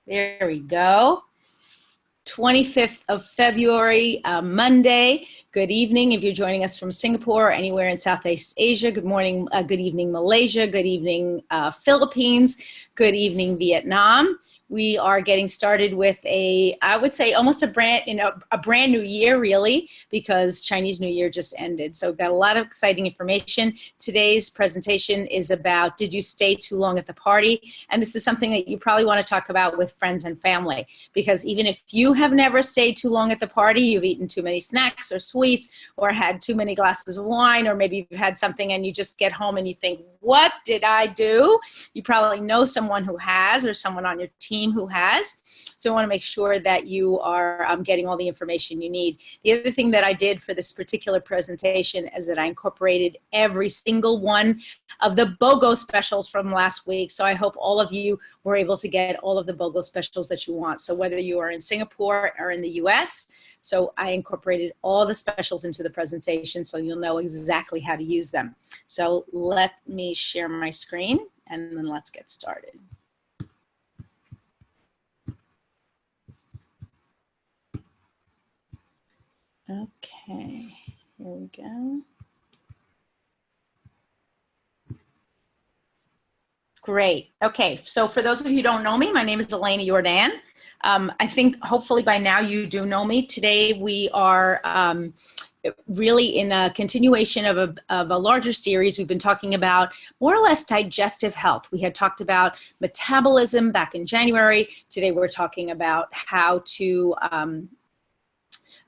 There we go. 25th of February, Monday. Good evening if you're joining us from Singapore or anywhere in Southeast Asia. Good morning, good evening, Malaysia. Good evening, Philippines. Good evening, Vietnam. We are getting started with I would say almost a brand new year, really, because Chinese New Year just ended. So we've got a lot of exciting information. Today's presentation is about, did you stay too long at the party? And this is something that you probably want to talk about with friends and family, because even if you have never stayed too long at the party, you've eaten too many snacks or sweets or had too many glasses of wine, or maybe you've had something and you just get home and you think, what did I do? You probably know someone who has, or someone on your team who has. So I want to make sure that you are getting all the information you need. The other thing that I did for this particular presentation is that I incorporated every single one of the BOGO specials from last week. So I hope all of you were able to get all of the BOGO specials that you want. So whether you are in Singapore or in the US, so I incorporated all the specials into the presentation so you'll know exactly how to use them. So let me share my screen and then let's get started. Okay, here we go. Great. Okay, so for those of you who don't know me, my name is Elena Jordan. I think hopefully by now you do know me. Today we are really in a continuation of a larger series. We've been talking about more or less digestive health. We had talked about metabolism back in January. Today we're talking about how to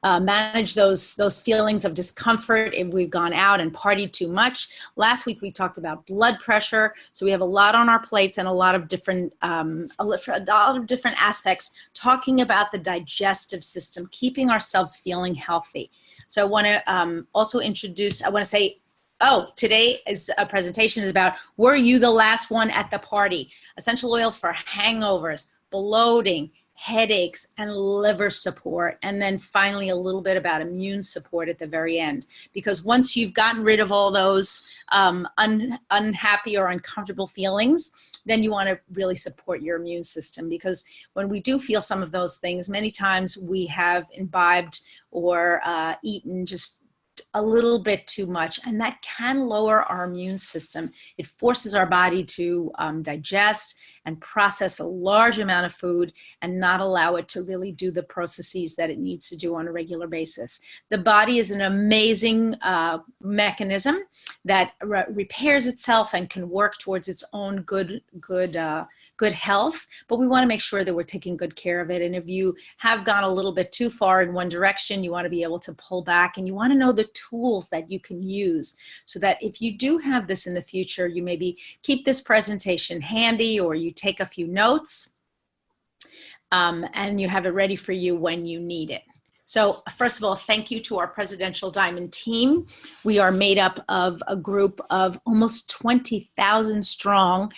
manage those feelings of discomfort if we've gone out and partied too much. Last week we talked about blood pressure. So we have a lot on our plates and a lot of different aspects talking about the digestive system, keeping ourselves feeling healthy. So I want to also introduce, today is a presentation is about, were you the last one at the party? Essential oils for hangovers, bloating, headaches, and liver support. And then finally, a little bit about immune support at the very end. Because once you've gotten rid of all those unhappy or uncomfortable feelings, then you want to really support your immune system. Because when we do feel some of those things, many times we have imbibed or eaten just a little bit too much, and that can lower our immune system. It forces our body to digest and process a large amount of food and not allow it to really do the processes that it needs to do on a regular basis. The body is an amazing mechanism that repairs itself and can work towards its own good health, but we want to make sure that we're taking good care of it. And if you have gone a little bit too far in one direction, you want to be able to pull back, and you want to know the tools that you can use so that if you do have this in the future, you maybe keep this presentation handy, or you take a few notes and you have it ready for you when you need it. So first of all, thank you to our Presidential Diamond team. We are made up of a group of almost 20,000 strong,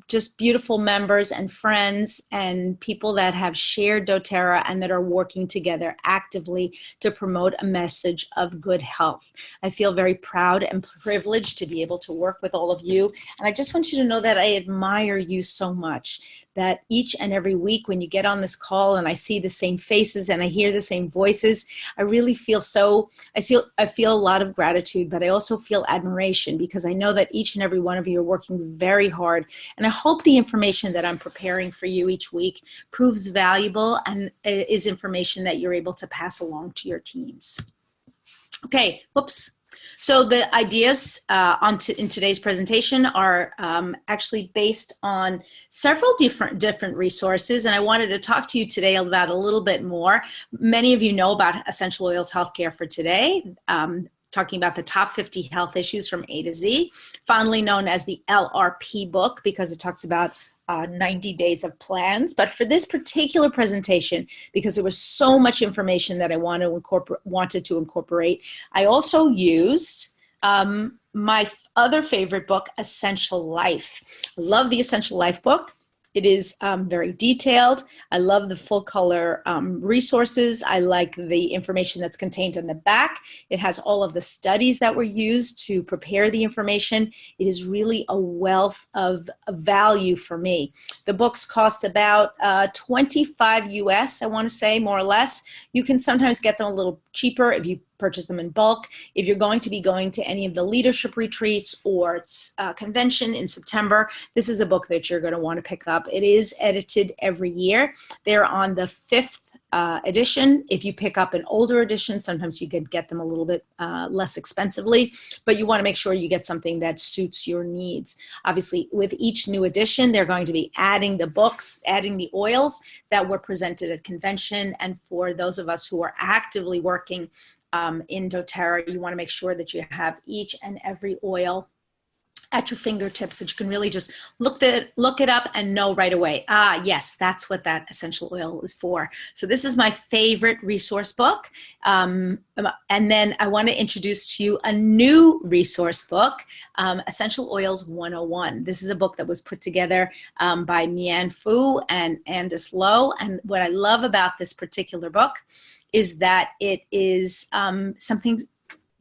just beautiful members and friends and people that have shared doTERRA and that are working together actively to promote a message of good health. I feel very proud and privileged to be able to work with all of you. And I just want you to know that I admire you so much, that each and every week when you get on this call and I see the same faces and I hear the same voices, I really feel I feel a lot of gratitude, but I also feel admiration, because I know that each and every one of you are working very hard. And I hope the information that I'm preparing for you each week proves valuable and is information that you're able to pass along to your teams. Okay, whoops. So the ideas in today's presentation are actually based on several different resources, and I wanted to talk to you today about a little bit more. Many of you know about Essential Oils Healthcare for Today, talking about the top 50 health issues from A to Z, fondly known as the LRP book, because it talks about 90 days of plans. But for this particular presentation, because there was so much information that I wanted to incorporate, I also used my other favorite book, Essential Life. I love the Essential Life book. It is very detailed. I love the full color resources. I like the information that's contained in the back. It has all of the studies that were used to prepare the information. It is really a wealth of value for me. The books cost about 25 US, I want to say, more or less. You can sometimes get them a little cheaper if you purchase them in bulk. If you're going to be going to any of the leadership retreats or convention in September, this is a book that you're going to want to pick up. It is edited every year. They're on the 5th edition. If you pick up an older edition, sometimes you could get them a little bit less expensively, but you want to make sure you get something that suits your needs. Obviously, with each new edition, they're going to be adding the books, adding the oils that were presented at convention. And for those of us who are actively working in doTERRA, you want to make sure that you have each and every oil at your fingertips, that you can really just look it up and know right away. Ah, yes, that's what that essential oil is for. So this is my favorite resource book. And then I want to introduce to you a new resource book, Essential Oils 101. This is a book that was put together by Mian Fu and Andis Lo. And what I love about this particular book is that it is something,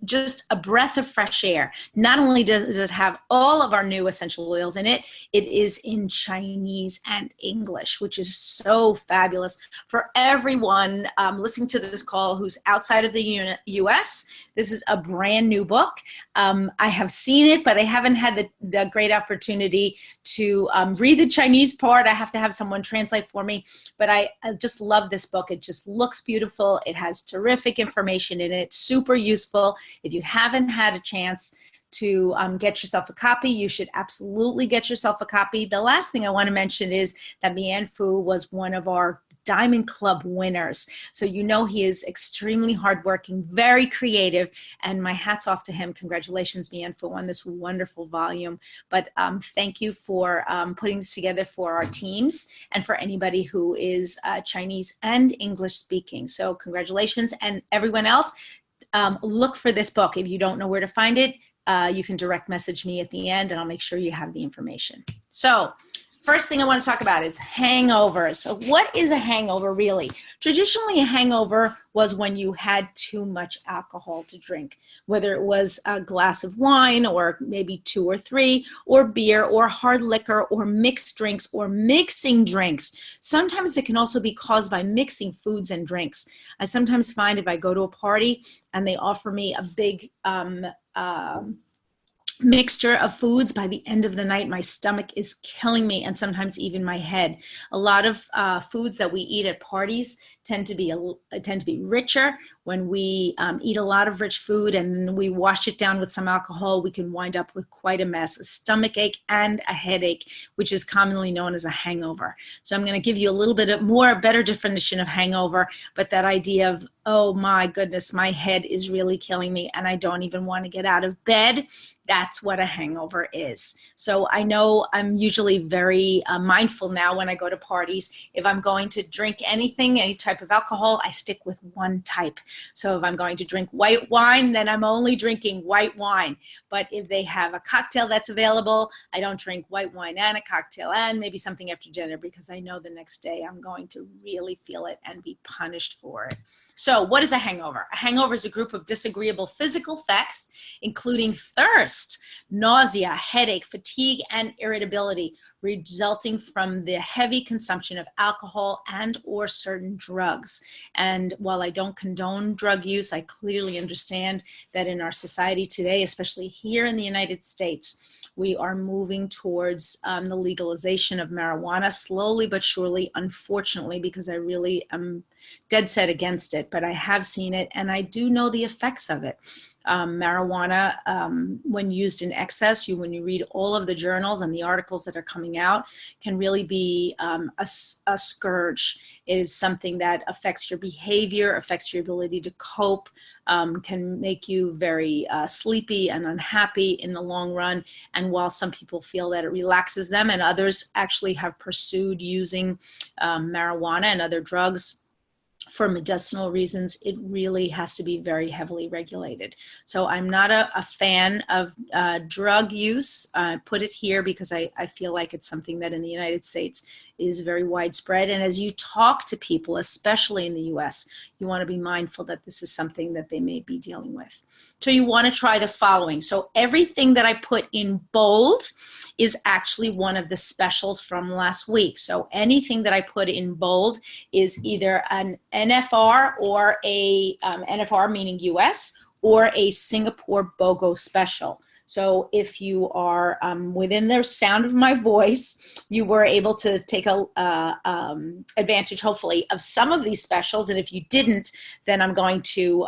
just a breath of fresh air. Not only does it have all of our new essential oils in it, it is in Chinese and English, which is so fabulous for everyone listening to this call who's outside of the US. This is a brand new book. I have seen it, but I haven't had the great opportunity to read the Chinese part. I have to have someone translate for me, but I just love this book. It just looks beautiful. It has terrific information in it, super useful. If you haven't had a chance to get yourself a copy, you should absolutely get yourself a copy. The last thing I want to mention is that Mian Fu was one of our Diamond Club winners. So you know he is extremely hardworking, very creative, and my hat's off to him. Congratulations, Mian Fu, on this wonderful volume. But thank you for putting this together for our teams and for anybody who is Chinese and English speaking. So congratulations, and everyone else, look for this book. If you don't know where to find it, you can direct message me at the end and I'll make sure you have the information. So first thing I want to talk about is hangovers. So what is a hangover really? Traditionally, a hangover was when you had too much alcohol to drink, whether it was a glass of wine or maybe 2 or 3, or beer or hard liquor or mixed drinks or mixing drinks. Sometimes it can also be caused by mixing foods and drinks. I sometimes find if I go to a party and they offer me a big mixture of foods, by the end of the night my stomach is killing me, and sometimes even my head. A lot of foods that we eat at parties tend to be richer. When we eat a lot of rich food and we wash it down with some alcohol, we can wind up with quite a mess, a stomach ache and a headache, which is commonly known as a hangover. So I'm going to give you a little bit better definition of hangover, but that idea of, oh my goodness, my head is really killing me and I don't even want to get out of bed. That's what a hangover is. So I know I'm usually very mindful now when I go to parties. If I'm going to drink anything, any type of alcohol, I stick with one type. So if I'm going to drink white wine, then I'm only drinking white wine. But if they have a cocktail that's available, I don't drink white wine and a cocktail and maybe something after dinner, because I know the next day I'm going to really feel it and be punished for it. So what is a hangover? A hangover is a group of disagreeable physical effects, including thirst, nausea, headache, fatigue, and irritability, resulting from the heavy consumption of alcohol and or certain drugs. And while I don't condone drug use, I clearly understand that in our society today, especially here in the United States, we are moving towards the legalization of marijuana slowly but surely, unfortunately, because I really am dead set against it, but I have seen it and I do know the effects of it. Marijuana, when used in excess, when you read all of the journals and the articles that are coming out, can really be a scourge. It is something that affects your behavior, affects your ability to cope, can make you very sleepy and unhappy in the long run. And while some people feel that it relaxes them, and others actually have pursued using marijuana and other drugs for medicinal reasons, it really has to be very heavily regulated. So I'm not a fan of drug use. Put it here because I feel like it's something that in the United States is very widespread. And as you talk to people, especially in the US, you want to be mindful that this is something that they may be dealing with. So you want to try the following. So everything that I put in bold is actually one of the specials from last week. So anything that I put in bold is either an NFR or a NFR meaning US or a Singapore BOGO special. So if you are within the sound of my voice, you were able to take advantage, hopefully, of some of these specials. And if you didn't, then I'm going to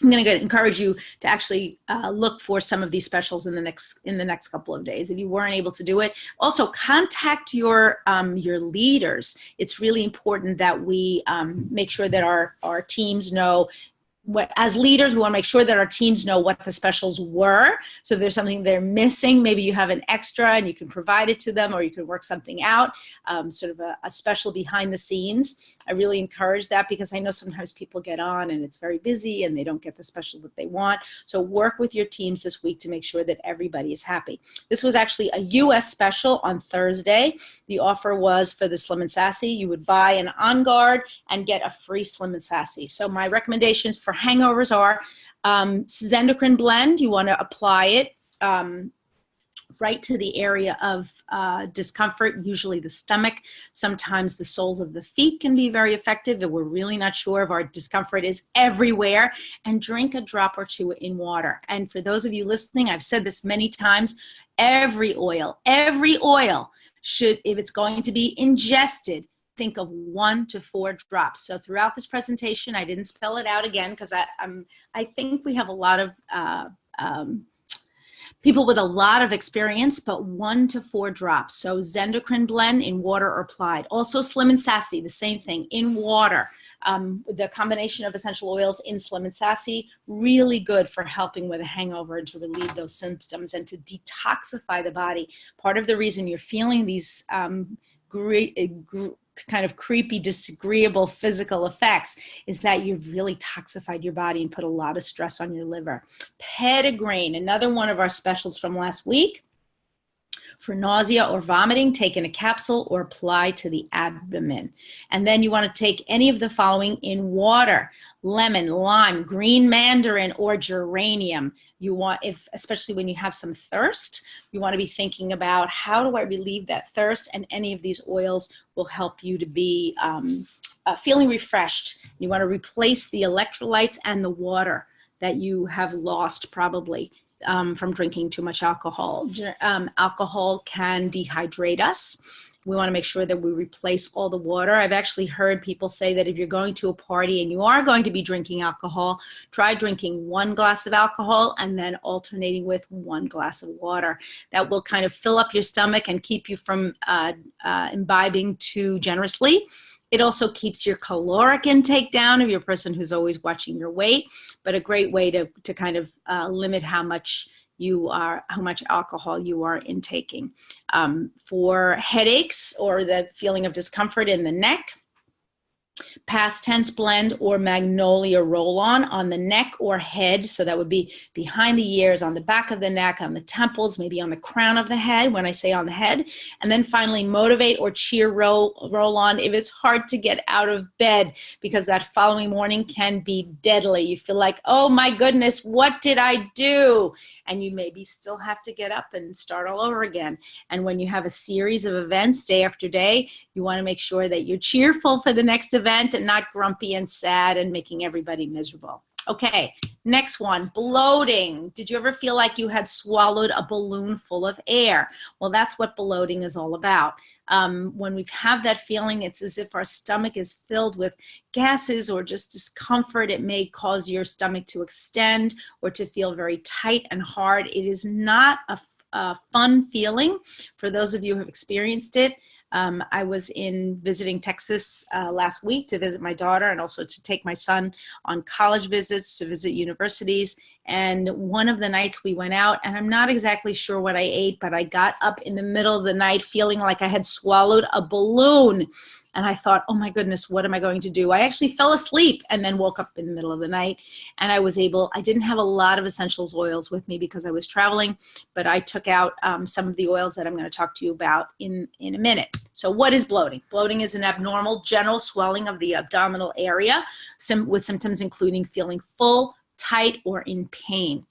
encourage you to actually look for some of these specials in the next couple of days. If you weren't able to do it, also contact your leaders. It's really important that we make sure that our teams know. As leaders, we want to make sure that our teams know what the specials were. So if there's something they're missing, maybe you have an extra and you can provide it to them, or you can work something out, sort of a special behind the scenes. I really encourage that because I know sometimes people get on and it's very busy and they don't get the special that they want. So work with your teams this week to make sure that everybody is happy. This was actually a US special on Thursday. The offer was for the Slim and Sassy. You would buy an On Guard and get a free Slim and Sassy. So my recommendations for hangovers are Zendocrine Blend. You want to apply it right to the area of discomfort, usually the stomach. Sometimes the soles of the feet can be very effective, and we're really not sure if our discomfort is everywhere. And drink a drop or two in water. And for those of you listening, I've said this many times, every oil should, if it's going to be ingested, think of 1 to 4 drops. So throughout this presentation, I didn't spell it out again because I think we have a lot of people with a lot of experience, but 1 to 4 drops. So Zendocrine Blend in water or applied. Also Slim and Sassy, the same thing, in water. The combination of essential oils in Slim and Sassy, really good for helping with a hangover and to relieve those symptoms and to detoxify the body. Part of the reason you're feeling these kind of creepy, disagreeable physical effects is that you've really toxified your body and put a lot of stress on your liver. Petitgrain, another one of our specials from last week. For nausea or vomiting, take in a capsule or apply to the abdomen. And then you want to take any of the following in water: lemon, lime, green mandarin, or geranium. You want, especially when you have some thirst, you want to be thinking about how do I relieve that thirst, and any of these oils will help you to be feeling refreshed. You want to replace the electrolytes and the water that you have lost probably from drinking too much alcohol. Alcohol can dehydrate us. We want to make sure that we replace all the water. I've actually heard people say that if you're going to a party and you are going to be drinking alcohol, try drinking 1 glass of alcohol and then alternating with 1 glass of water. That will kind of fill up your stomach and keep you from imbibing too generously. It also keeps your caloric intake down if you're a person who's always watching your weight, but a great way to kind of limit how much alcohol you are intaking. For headaches or the feeling of discomfort in the neck, Past Tense Blend or Magnolia Roll-On on the neck or head. So that would be behind the ears, on the back of the neck, on the temples, maybe on the crown of the head when I say on the head. And then finally, Motivate or Cheer Roll-On if it's hard to get out of bed, because that following morning can be deadly. You feel like, oh my goodness, what did I do? And you maybe still have to get up and start all over again. And when you have a series of events day after day, you want to make sure that you're cheerful for the next event and not grumpy and sad and making everybody miserable. Okay, next one, bloating. Did you ever feel like you had swallowed a balloon full of air? Well, that's what bloating is all about. When we have that feeling, it's as if our stomach is filled with gases or just discomfort. It may cause your stomach to extend or to feel very tight and hard. It is not a fun feeling for those of you who have experienced it. I was visiting Texas last week to visit my daughter and also to take my son on college visits to visit universities. And one of the nights we went out, and I'm not exactly sure what I ate, but I got up in the middle of the night feeling like I had swallowed a balloon. And I thought, oh my goodness, what am I going to do? I actually fell asleep and then woke up in the middle of the night. And I didn't have a lot of essentials oils with me because I was traveling, but I took out some of the oils that I'm going to talk to you about in a minute. So what is bloating? Bloating is an abnormal general swelling of the abdominal area, with symptoms including feeling full, tight, or in pain.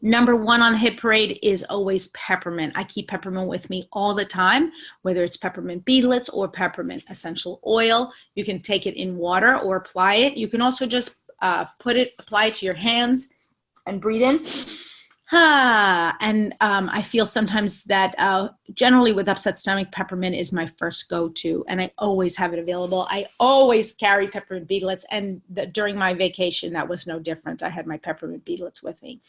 Number one on the hit parade is always peppermint. I keep peppermint with me all the time, whether it's peppermint beadlets or peppermint essential oil. You can take it in water or apply it. You can also just apply it to your hands and breathe in. And I feel sometimes that generally with upset stomach, peppermint is my first go-to, and I always have it available. I always carry peppermint beadlets, and during my vacation, that was no different. I had my peppermint beadlets with me.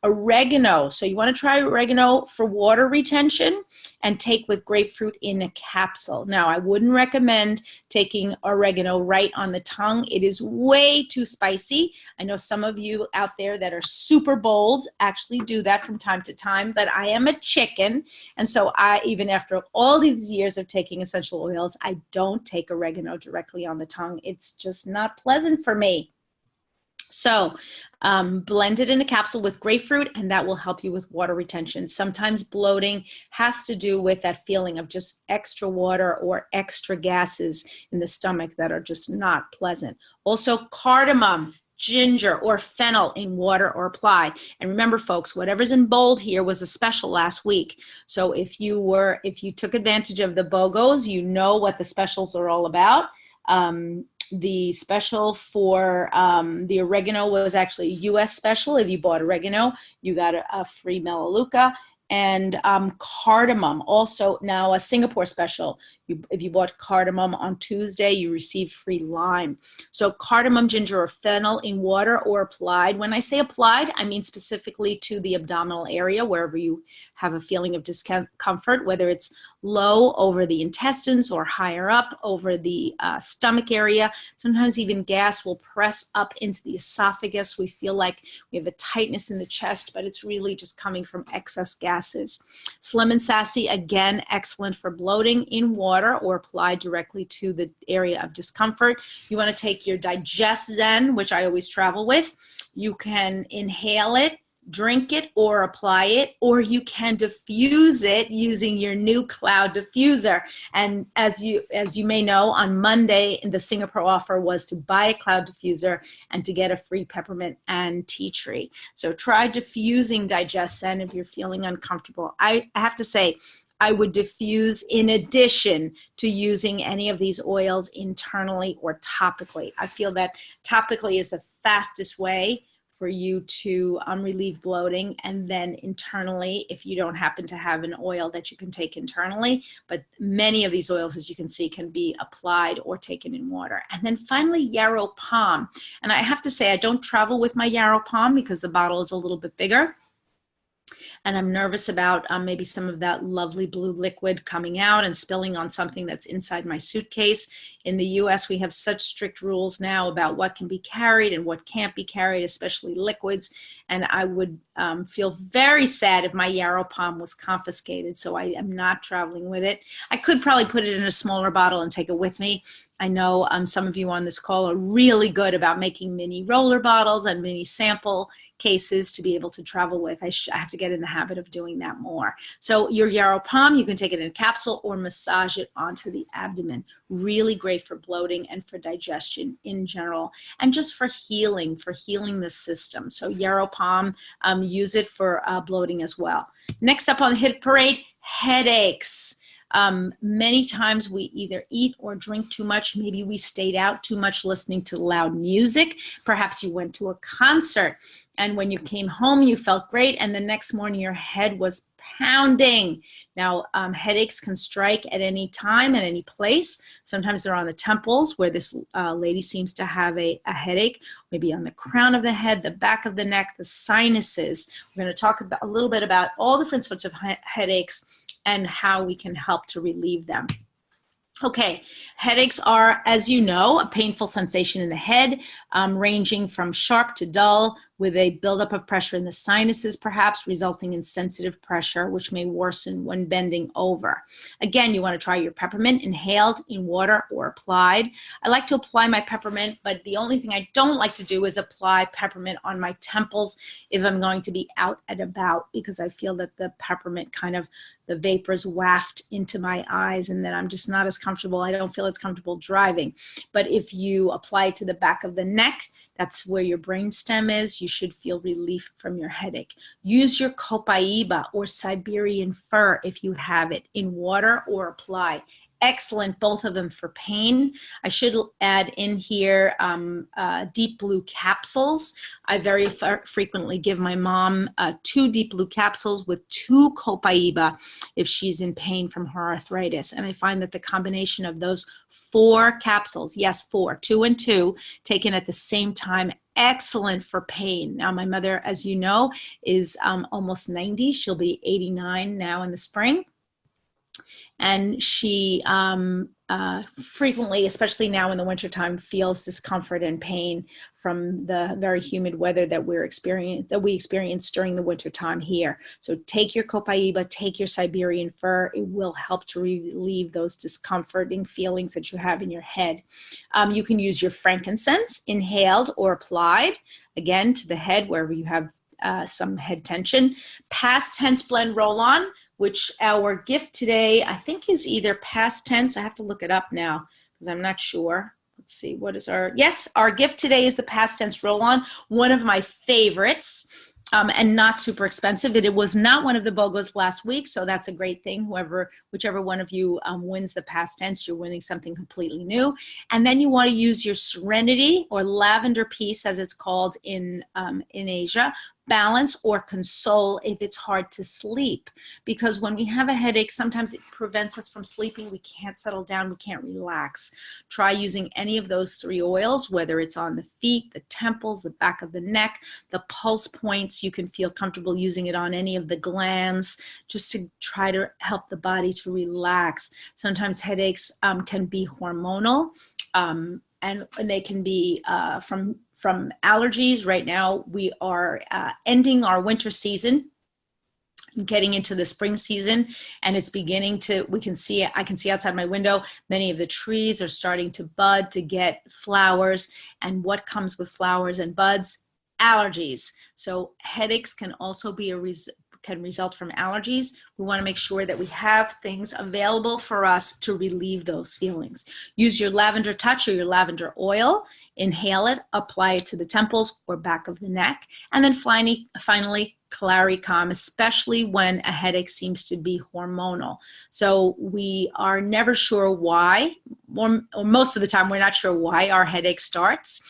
Oregano. So you want to try oregano for water retention, and take with grapefruit in a capsule. Now, I wouldn't recommend taking oregano right on the tongue. It is way too spicy. I know some of you out there that are super bold actually do that from time to time, but I am a chicken, and so even after all these years of taking essential oils, I don't take oregano directly on the tongue. It's just not pleasant for me. So blend it in a capsule with grapefruit, and that will help you with water retention. Sometimes bloating has to do with that feeling of just extra water or extra gases in the stomach that are just not pleasant. Also, cardamom, ginger, or fennel in water or apply. And remember, folks, whatever's in bold here was a special last week. So if you took advantage of the BOGOs, you know what the specials are all about. The special for the oregano was actually a U.S. special. If you bought oregano, you got a free Melaleuca. And cardamom, also now a Singapore special. If you bought cardamom on Tuesday, you receive free lime. So cardamom, ginger, or fennel in water or applied. When I say applied, I mean specifically to the abdominal area, wherever you have a feeling of discomfort, whether it's low over the intestines or higher up over the stomach area. Sometimes even gas will press up into the esophagus. We feel like we have a tightness in the chest, but it's really just coming from excess gases. Slim and Sassy, again, excellent for bloating in water or applied directly to the area of discomfort. You want to take your Digest Zen, which I always travel with. You can inhale it, drink it, or apply it, or you can diffuse it using your new cloud diffuser. And as you may know, on Monday, the Singapore offer was to buy a cloud diffuser and to get a free peppermint and tea tree. So try diffusing Digest Zen if you're feeling uncomfortable. I have to say, I would diffuse in addition to using any of these oils internally or topically. I feel that topically is the fastest way for you to relieve bloating, and then internally, if you don't happen to have an oil that you can take internally, but many of these oils, as you can see, can be applied or taken in water. And then finally, Yarrow Pom. And I have to say, I don't travel with my Yarrow Pom because the bottle is a little bit bigger. And I'm nervous about maybe some of that lovely blue liquid coming out and spilling on something that's inside my suitcase. In the US, we have such strict rules now about what can be carried and what can't be carried, especially liquids. And I would feel very sad if my Yarrow Pom was confiscated, so I am not traveling with it. I could probably put it in a smaller bottle and take it with me. I know some of you on this call are really good about making mini roller bottles and mini sample cases to be able to travel with. I have to get in the habit of doing that more. So your Yarrow Pom, you can take it in a capsule or massage it onto the abdomen. Really great for bloating and for digestion in general, and just for healing the system. So Yarrow Pom, use it for bloating as well. Next up on the hit parade, headaches. Many times we either eat or drink too much. Maybe we stayed out too much listening to loud music. Perhaps you went to a concert, and when you came home, you felt great, and the next morning your head was pounding. Now, headaches can strike at any time, at any place. Sometimes they're on the temples, where this lady seems to have a headache, maybe on the crown of the head, the back of the neck, the sinuses. We're going to talk a little bit about all different sorts of headaches and how we can help to relieve them. Okay, headaches are, as you know, a painful sensation in the head, ranging from sharp to dull, with a buildup of pressure in the sinuses, perhaps resulting in sensitive pressure, which may worsen when bending over. Again, you want to try your peppermint inhaled in water or applied. I like to apply my peppermint, but the only thing I don't like to do is apply peppermint on my temples if I'm going to be out and about, because I feel that the peppermint kind of, the vapors waft into my eyes, and then I'm just not as comfortable. I don't feel as comfortable driving. But if you apply it to the back of the neck, that's where your brainstem is, you should feel relief from your headache. Use your copaiba or Siberian fir if you have it in water, or apply. Excellent, both of them for pain. I should add in here deep blue capsules. I very frequently give my mom 2 deep blue capsules with 2 copaiba if she's in pain from her arthritis. And I find that the combination of those 4 capsules, yes, 4, 2 and 2, taken at the same time, excellent for pain. Now, my mother, as you know, is almost 90. She'll be 89 now in the spring. And she frequently, especially now in the wintertime, feels discomfort and pain from the very humid weather that we experience during the wintertime here. So take your copaiba, take your Siberian fir. It will help to relieve those discomforting feelings that you have in your head. You can use your frankincense, inhaled or applied, again, to the head wherever you have some head tension. Past tense blend roll-on, which our gift today, I think, is either past tense. I have to look it up now because I'm not sure. Let's see, what is yes, our gift today is the past tense roll-on, one of my favorites. And not super expensive. It was not one of the BOGOs last week, so that's a great thing. Whichever one of you wins the past tense, you're winning something completely new. And then you want to use your Serenity or lavender piece, as it's called in Asia, balance or console if it's hard to sleep. Because when we have a headache, sometimes it prevents us from sleeping. We can't settle down. We can't relax. Try using any of those 3 oils, whether it's on the feet, the temples, the back of the neck, the pulse points. You can feel comfortable using it on any of the glands, just to try to help the body to relax. Sometimes headaches can be hormonal, and they can be from allergies. Right now, we are ending our winter season, getting into the spring season, and it's beginning to, I can see outside my window, many of the trees are starting to bud, to get flowers. And what comes with flowers and buds? Allergies. So headaches can also be can result from allergies. We want to make sure that we have things available for us to relieve those feelings. Use your lavender touch or your lavender oil, inhale it, apply it to the temples or back of the neck, and then finally Claricalm, especially when a headache seems to be hormonal. So we are never sure why, or most of the time we're not sure why our headache starts.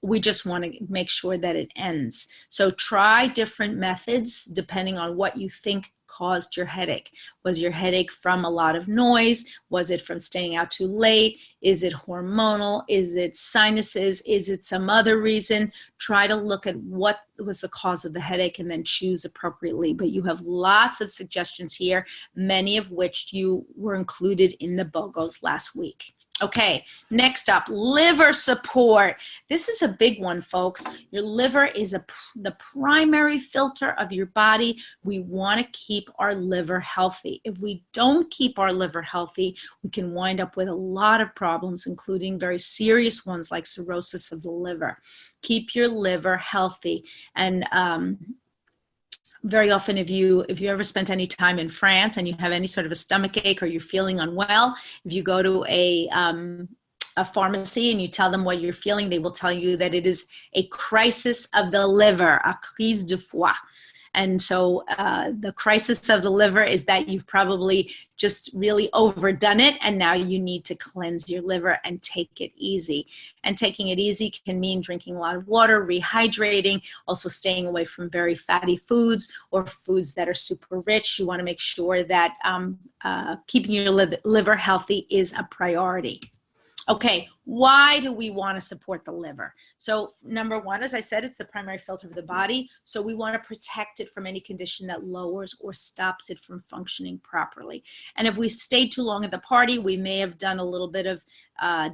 We just want to make sure that it ends. So try different methods depending on what you think caused your headache. Was your headache from a lot of noise? Was it from staying out too late? Is it hormonal? Is it sinuses? Is it some other reason? Try to look at what was the cause of the headache and then choose appropriately. But you have lots of suggestions here, many of which you were included in the BOGOs last week. Okay, next up, liver support. This is a big one, folks. Your liver is the primary filter of your body. We want to keep our liver healthy. If we don't keep our liver healthy, we can wind up with a lot of problems, including very serious ones like cirrhosis of the liver. Keep your liver healthy. And very often, if you ever spent any time in France and you have any sort of a stomach ache or you're feeling unwell, if you go to a pharmacy and you tell them what you're feeling, they will tell you that it is a crisis of the liver, a crise de foie. And so the crisis of the liver is that you've probably just really overdone it, and now you need to cleanse your liver and take it easy. And taking it easy can mean drinking a lot of water, rehydrating, also staying away from very fatty foods or foods that are super rich. You want to make sure that keeping your liver healthy is a priority. Okay, why do we want to support the liver? So number one, as I said, it's the primary filter of the body. So we want to protect it from any condition that lowers or stops it from functioning properly. And if we stayed too long at the party, we may have done a little bit of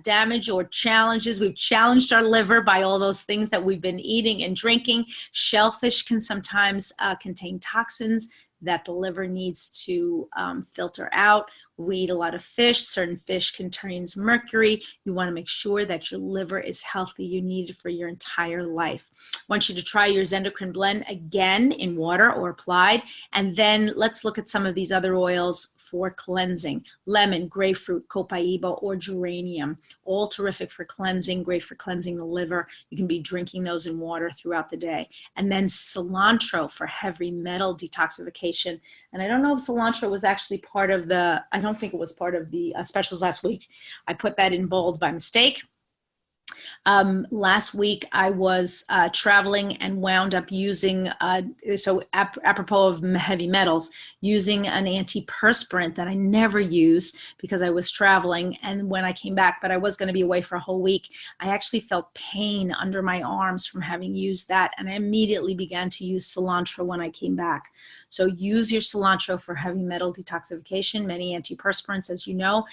damage or challenges. We've challenged our liver by all those things that we've been eating and drinking. Shellfish can sometimes contain toxins that the liver needs to filter out. We eat a lot of fish. Certain fish contains mercury. You want to make sure that your liver is healthy. You need it for your entire life. I want you to try your Zendocrine blend again in water or applied. And then let's look at some of these other oils for cleansing. Lemon, grapefruit, copaiba, or geranium. All terrific for cleansing, great for cleansing the liver. You can be drinking those in water throughout the day. And then cilantro for heavy metal detoxification. And I don't know if cilantro was actually part of the, I don't think it was part of the specials last week. I put that in bold by mistake. Last week I was traveling and wound up using, apropos of heavy metals, using an antiperspirant that I never use because I was traveling. And when I came back, but I was going to be away for a whole week, I actually felt pain under my arms from having used that. And I immediately began to use cilantro when I came back. So use your cilantro for heavy metal detoxification. Many antiperspirants, as you know,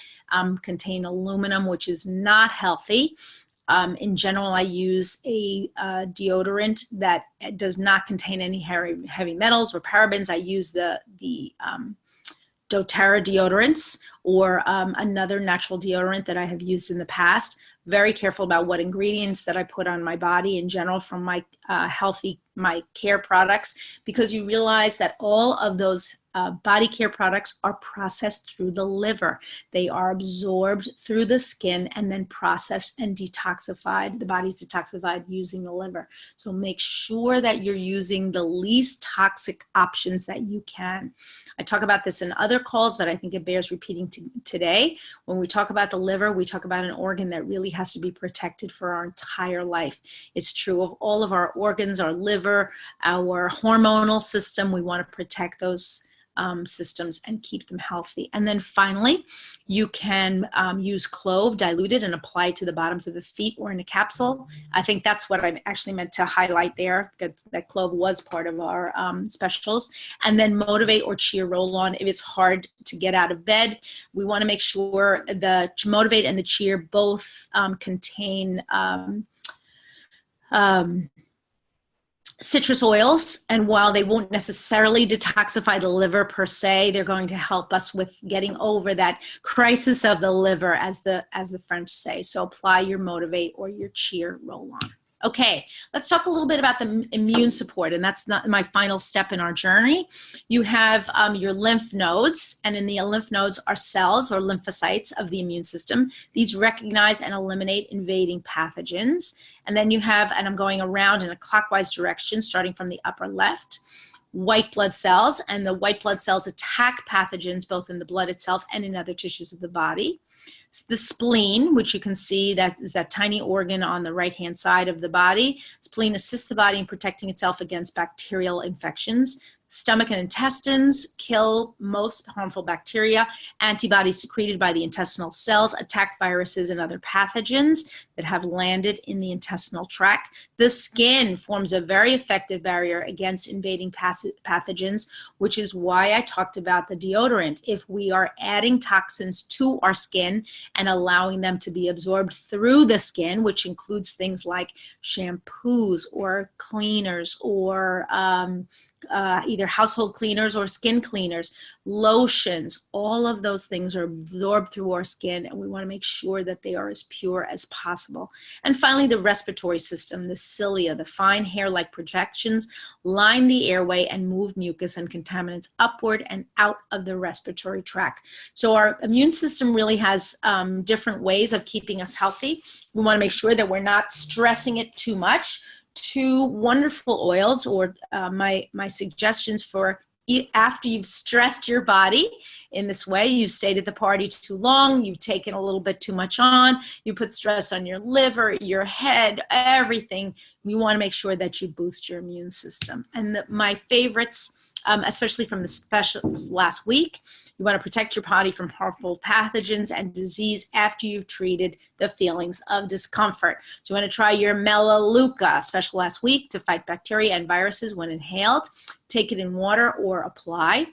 contain aluminum, which is not healthy. In general, I use a deodorant that does not contain any heavy metals or parabens. I use the doTERRA deodorants or another natural deodorant that I have used in the past. Very careful about what ingredients that I put on my body in general from my my care products, because you realize that all of those body care products are processed through the liver. They are absorbed through the skin and then processed and detoxified. The body's detoxified using the liver. So make sure that you're using the least toxic options that you can. I talk about this in other calls, but I think it bears repeating today. When we talk about the liver, we talk about an organ that really has to be protected for our entire life. It's true of all of our organs, our liver, our hormonal system. We want to protect those systems and keep them healthy. And then finally, you can use clove diluted and apply to the bottoms of the feet or in a capsule. I think that's what I actually meant to highlight there, that clove was part of our specials. And then motivate or cheer roll on. If it's hard to get out of bed, we want to make sure the motivate and the cheer both contain citrus oils, and while they won't necessarily detoxify the liver per se, they're going to help us with getting over that crisis of the liver, as the French say. So apply your motivate or your cheer roll on. Okay, let's talk a little bit about the immune support, and that's not my final step in our journey. You have your lymph nodes, and in the lymph nodes are cells or lymphocytes of the immune system. These recognize and eliminate invading pathogens. And then you have, and I'm going around in a clockwise direction, starting from the upper left, white blood cells, and the white blood cells attack pathogens both in the blood itself and in other tissues of the body. The spleen, which you can see that is that tiny organ on the right-hand side of the body. Spleen assists the body in protecting itself against bacterial infections. Stomach and intestines kill most harmful bacteria. Antibodies secreted by the intestinal cells attack viruses and other pathogens that have landed in the intestinal tract. The skin forms a very effective barrier against invading pathogens, which is why I talked about the deodorant. If we are adding toxins to our skin and allowing them to be absorbed through the skin, which includes things like shampoos or cleaners or either household cleaners or skin cleaners, lotions, all of those things are absorbed through our skin, and we want to make sure that they are as pure as possible. And finally, the respiratory system, the cilia, the fine hair-like projections, line the airway and move mucus and contaminants upward and out of the respiratory tract. So our immune system really has different ways of keeping us healthy. We want to make sure that we're not stressing it too much. Two wonderful oils, or my suggestions for after you've stressed your body in this way, you've stayed at the party too long, you've taken a little bit too much on, you put stress on your liver, your head, everything. You want to make sure that you boost your immune system. And my favorites, especially from the specials last week, You want to protect your body from harmful pathogens and disease after you've treated the feelings of discomfort. So you want to try your Melaleuca, special last week to fight bacteria and viruses when inhaled. Take it in water or apply.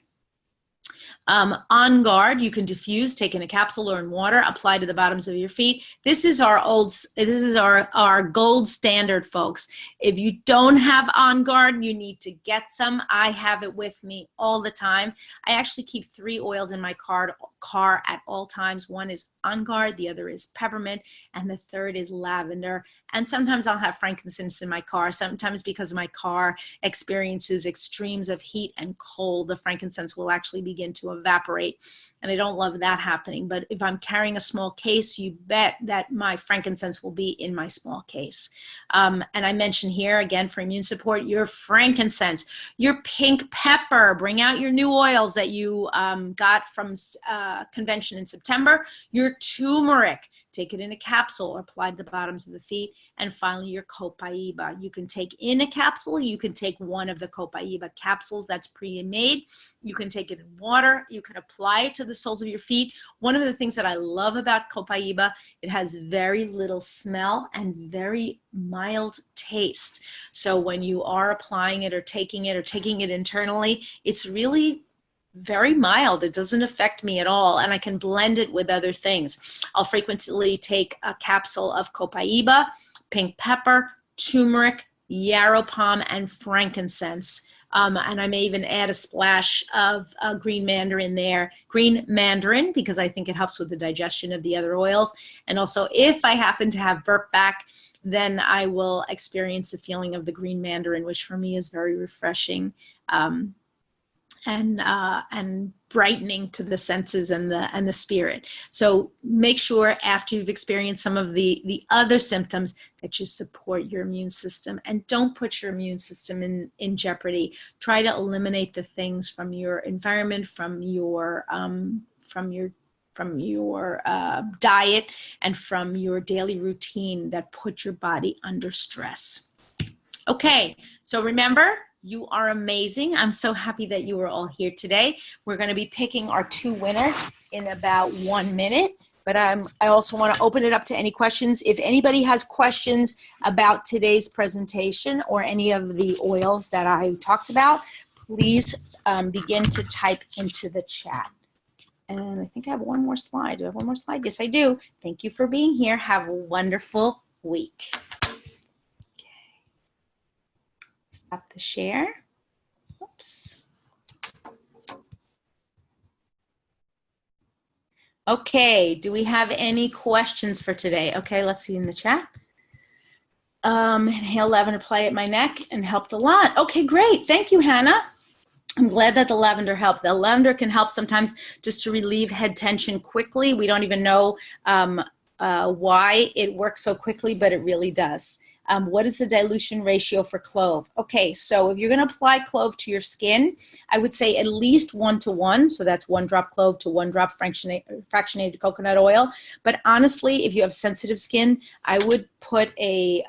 On Guard, you can diffuse, take in a capsule or in water, apply to the bottoms of your feet. This is our gold standard, folks. If you don't have On Guard, you need to get some. I have it with me all the time. I actually keep 3 oils in my car at all times. One is On Guard, the other is peppermint, and the third is lavender. And sometimes I'll have frankincense in my car. Sometimes because my car experiences extremes of heat and cold, the frankincense will actually begin to evaporate. And I don't love that happening. But if I'm carrying a small case, you bet that my frankincense will be in my small case. And I mentioned here, again, for immune support, your frankincense, your pink pepper. Bring out your new oils that you got from convention in September. Your turmeric. Take it in a capsule or apply to the bottoms of the feet. And finally, your Copaiba. You can take in a capsule. You can take one of the Copaiba capsules that's pre-made. You can take it in water. You can apply it to the soles of your feet. One of the things that I love about Copaiba, it has very little smell and very mild taste. So when you are applying it or taking it internally, it's really very mild. It doesn't affect me at all, and I can blend it with other things. I'll frequently take a capsule of Copaiba, pink pepper, turmeric, yarrow palm, and frankincense. And I may even add a splash of green mandarin there. Green mandarin, because I think it helps with the digestion of the other oils. And also, if I happen to have burp back, then I will experience the feeling of the green mandarin, which for me is very refreshing. And brightening to the senses and the spirit. So make sure after you've experienced some of the other symptoms that you support your immune system, and don't put your immune system in jeopardy. Try to eliminate the things from your environment, from your diet, and from your daily routine that put your body under stress. Okay, so remember, you are amazing. I'm so happy that you were all here today. We're going to be picking our 2 winners in about 1 minute, but I also want to open it up to any questions. If anybody has questions about today's presentation or any of the oils that I talked about, please begin to type into the chat. And I think I have one more slide. Do I have one more slide? Yes, I do. Thank you for being here. Have a wonderful week. Stop the share. Oops. Okay, do we have any questions for today? Okay, let's see in the chat. Inhale lavender, apply at my neck, and helped a lot. Okay, great. Thank you, Hannah. I'm glad that the lavender helped. The lavender can help sometimes just to relieve head tension quickly. We don't even know why it works so quickly, but it really does. What is the dilution ratio for clove? Okay, so if you're going to apply clove to your skin, I would say at least 1:1. So that's 1 drop clove to 1 drop fractionated coconut oil. But honestly, if you have sensitive skin, I would put an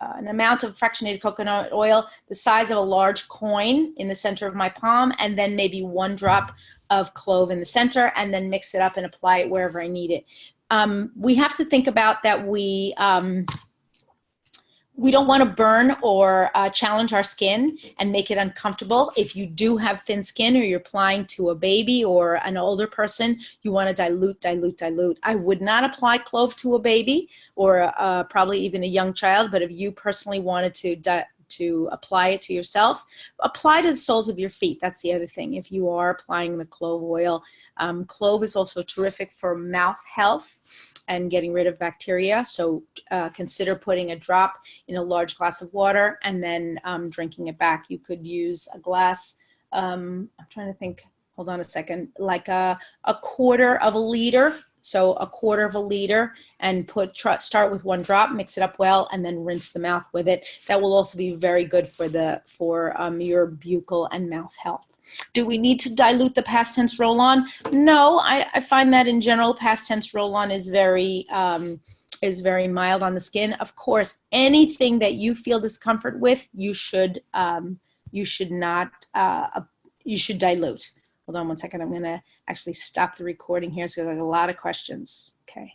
amount of fractionated coconut oil the size of a large coin in the center of my palm, and then maybe 1 drop of clove in the center, and then mix it up and apply it wherever I need it. We have to think about that we don't want to burn or challenge our skin and make it uncomfortable. If you do have thin skin or you're applying to a baby or an older person, you want to dilute. I would not apply clove to a baby or probably even a young child, but if you personally wanted to apply it to yourself, apply to the soles of your feet. That's the other thing. If you are applying the clove oil, clove is also terrific for mouth health and getting rid of bacteria. So consider putting a drop in a large glass of water and then drinking it back. You could use a glass, I'm trying to think, hold on a second, like a quarter of a liter. So a quarter of a liter, and start with 1 drop, mix it up well, and then rinse the mouth with it. That will also be very good for your buccal and mouth health. Do we need to dilute the past tense roll-on? No, I find that in general, past tense roll-on is very mild on the skin. Of course, anything that you feel discomfort with, you should dilute. Hold on one second. I'm going to actually stop the recording here, so there's a lot of questions. Okay.